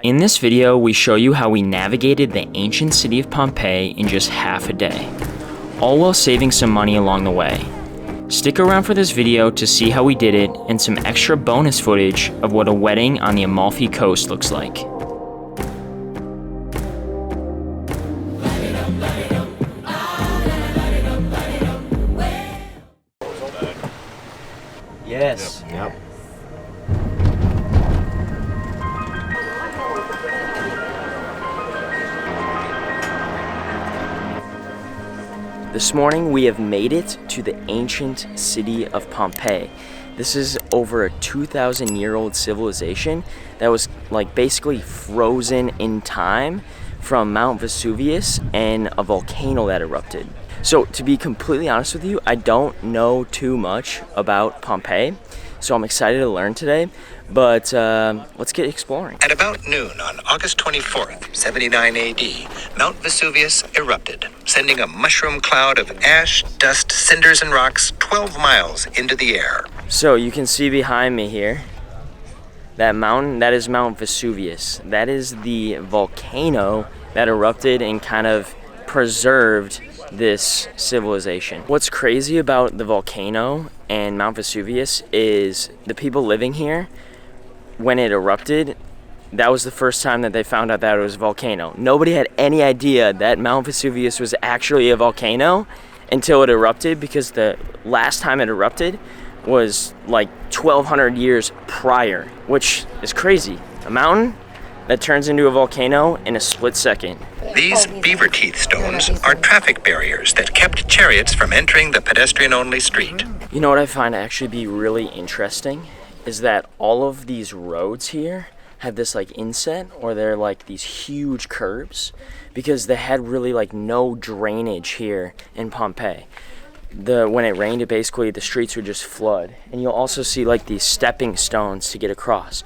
In this video, we show you how we navigated the ancient city of Pompeii in just half a day, all while saving some money along the way. Stick around for this video to see how we did it and some extra bonus footage of what a wedding on the Amalfi Coast looks like. Yes. Yep. This morning we have made it to the ancient city of Pompeii. This is over a 2,000-year-old civilization that was like basically frozen in time from Mount Vesuvius and a volcano that erupted. So to be completely honest with you, I don't know too much about Pompeii, so I'm excited to learn today, but let's get exploring. At about noon on August 24th, 79 AD, Mount Vesuvius erupted, sending a mushroom cloud of ash, dust, cinders, and rocks 12 miles into the air. So you can see behind me here, that mountain, that is Mount Vesuvius. That is the volcano that erupted and kind of preserved this civilization. What's crazy about the volcano and Mount Vesuvius is the people living here, when it erupted, that was the first time that they found out that it was a volcano. Nobody had any idea that Mount Vesuvius was actually a volcano until it erupted, because the last time it erupted was like 1,200 years prior, which is crazy. A mountain that turns into a volcano in a split second. These beaver teeth stones are traffic barriers that kept chariots from entering the pedestrian-only street. You know what I find actually be really interesting is that all of these roads here have this like inset, or they're like these huge curbs, because they had really like no drainage here in Pompeii. When it rained, basically the streets would just flood. And you'll also see like these stepping stones to get across.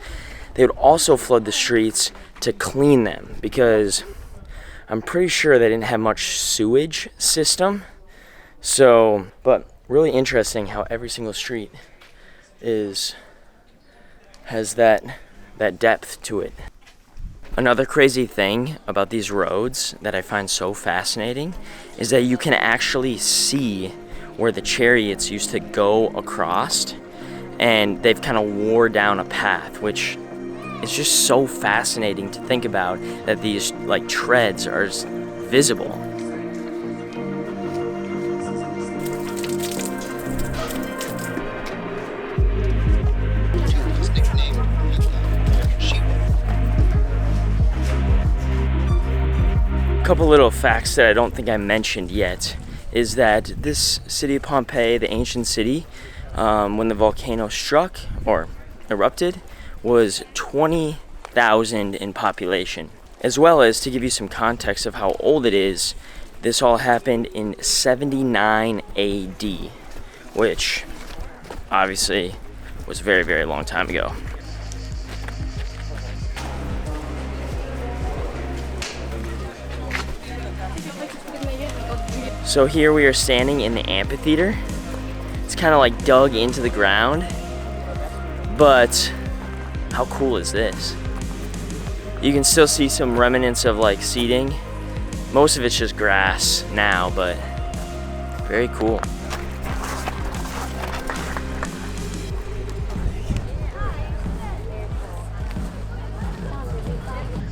They would also flood the streets to clean them, because I'm pretty sure they didn't have much sewage system. So, but really interesting how every single street has that depth to it. Another crazy thing about these roads that I find so fascinating is that you can actually see where the chariots used to go across, and they've kind of wore down a path, which is just so fascinating to think about, that these like treads are visible. A couple little facts that I don't think I mentioned yet is that this city of Pompeii, the ancient city, when the volcano struck or erupted, was 20,000 in population. As well as, to give you some context of how old it is, this all happened in 79 AD, which obviously was a very, very long time ago. So here we are standing in the amphitheater. It's kind of like dug into the ground, but how cool is this? You can still see some remnants of like seating. Most of it's just grass now, but very cool.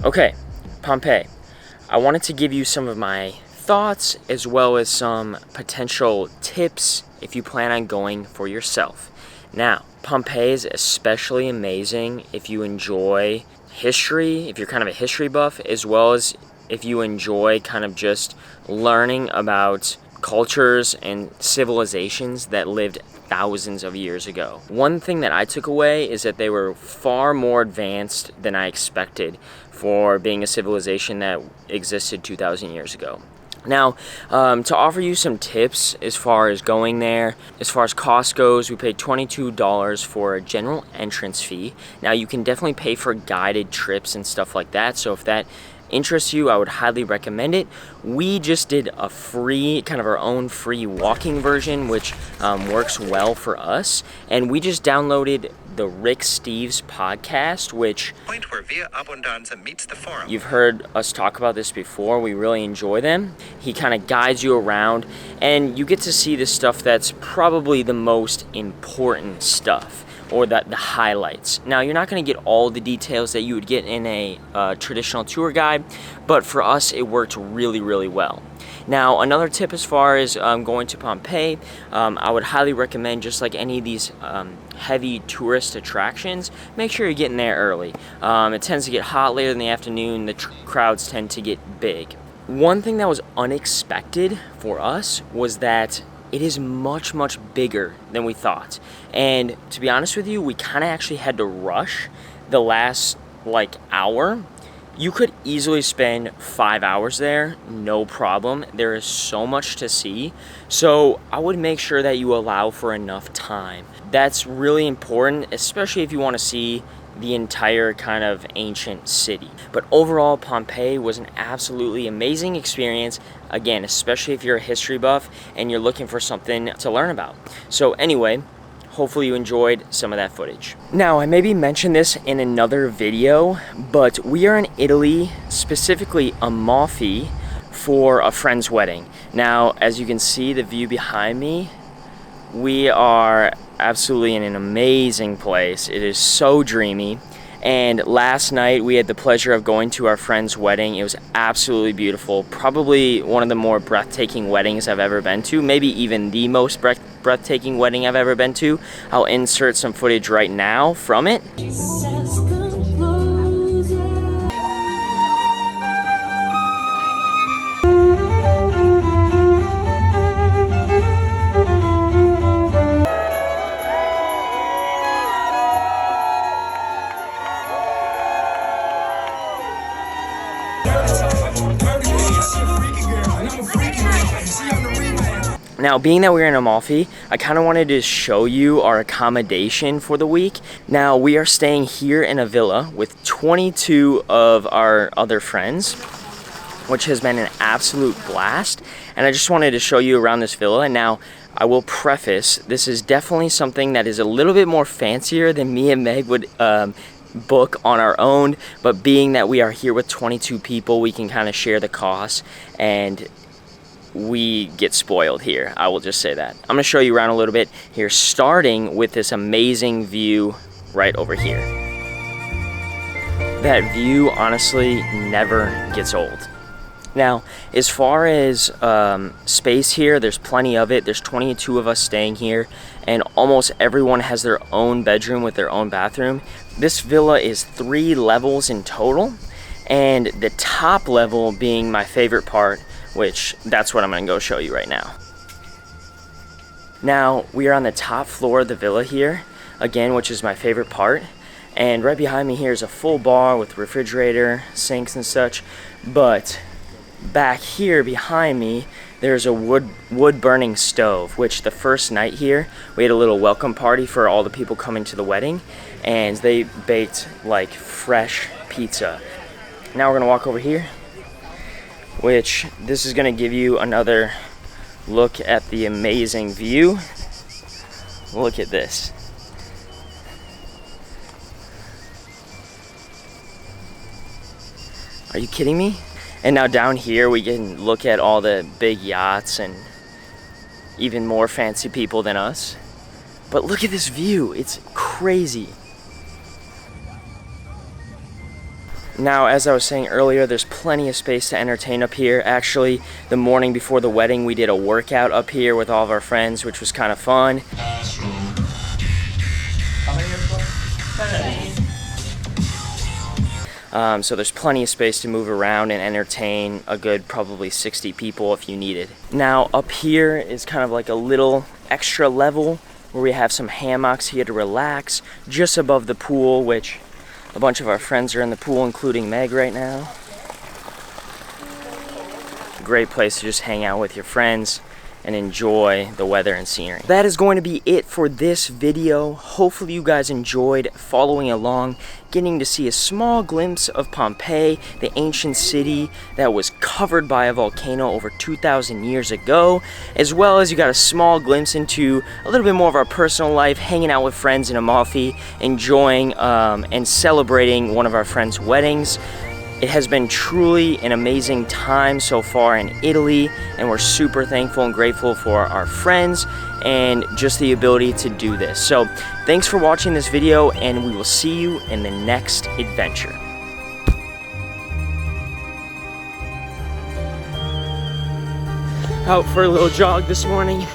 Okay, Pompeii. I wanted to give you some of my thoughts as well as some potential tips if you plan on going for yourself. Now, Pompeii is especially amazing if you enjoy history, if you're kind of a history buff, as well as if you enjoy kind of just learning about cultures and civilizations that lived thousands of years ago. One thing that I took away is that they were far more advanced than I expected for being a civilization that existed 2,000 years ago. Now, to offer you some tips as far as going there, as far as cost goes, we paid $22 for a general entrance fee. Now, you can definitely pay for guided trips and stuff like that, so if that interests you, I would highly recommend it. We just did a free, kind of our own free walking version, which works well for us, and we just downloaded the Rick Steves podcast, which Point where Via Abundanza meets the Forum. you've heard us talk about this before. We really enjoy them. He kind of guides you around, and you get to see the stuff that's probably the most important stuff, or the highlights. Now, you're not going to get all the details that you would get in a traditional tour guide, but for us, it worked really, really well. Now, another tip as far as going to Pompeii, I would highly recommend, just like any of these heavy tourist attractions, make sure you're getting there early. It tends to get hot later in the afternoon. The crowds tend to get big. One thing that was unexpected for us was that it is much, much bigger than we thought. And to be honest with you, we kind of actually had to rush the last hour. You could easily spend 5 hours there, no problem. There is so much to see. So I would make sure that you allow for enough time. That's really important, especially if you want to see the entire kind of ancient city. But overall, Pompeii was an absolutely amazing experience. Again, especially if you're a history buff and you're looking for something to learn about. So anyway, hopefully you enjoyed some of that footage. Now, I maybe mentioned this in another video, but we are in Italy, specifically Amalfi, for a friend's wedding. Now, as you can see, the view behind me, we are absolutely in an amazing place. It is so dreamy. And last night we had the pleasure of going to our friend's wedding. It was absolutely beautiful. Probably one of the more breathtaking weddings I've ever been to. Maybe even the most breathtaking wedding I've ever been to. I'll insert some footage right now from it. Now, being that we're in Amalfi, I kind of wanted to show you our accommodation for the week. Now, we are staying here in a villa with 22 of our other friends, which has been an absolute blast. And I just wanted to show you around this villa. And now, I will preface, this is definitely something that is a little bit more fancier than me and Meg would book on our own. But being that we are here with 22 people, we can kind of share the costs, and we get spoiled here. I will just say that. I'm gonna show you around a little bit here, starting with this amazing view right over here. That view honestly never gets old. Now, as far as space here, there's plenty of it. There's 22 of us staying here, and almost everyone has their own bedroom with their own bathroom. This villa is 3 levels in total, and the top level being my favorite part, which that's what I'm gonna go show you right now. Now, we are on the top floor of the villa here, again, which is my favorite part. And right behind me here is a full bar with refrigerator, sinks and such. But back here behind me, there's a wood burning stove, which the first night here, we had a little welcome party for all the people coming to the wedding, and they baked like fresh pizza. Now we're gonna walk over here, which this is going to give you another look at the amazing view. Look at this. Are you kidding me? And now down here we can look at all the big yachts and even more fancy people than us. But look at this view, it's crazy. Now, as I was saying earlier, there's plenty of space to entertain up here. Actually, the morning before the wedding, we did a workout up here with all of our friends, which was kind of fun. So there's plenty of space to move around and entertain a good probably 60 people if you needed. Now, up here is kind of like a little extra level where we have some hammocks here to relax, just above the pool, which a bunch of our friends are in the pool, including Meg right now. Great place to just hang out with your friends and enjoy the weather and scenery. That is going to be it for this video. Hopefully you guys enjoyed following along, getting to see a small glimpse of Pompeii, the ancient city that was covered by a volcano over 2,000 years ago, as well as you got a small glimpse into a little bit more of our personal life, hanging out with friends in Amalfi, enjoying and celebrating one of our friends' weddings. It has been truly an amazing time so far in Italy, and we're super thankful and grateful for our friends and just the ability to do this. So thanks for watching this video, and we will see you in the next adventure. Out for a little jog this morning.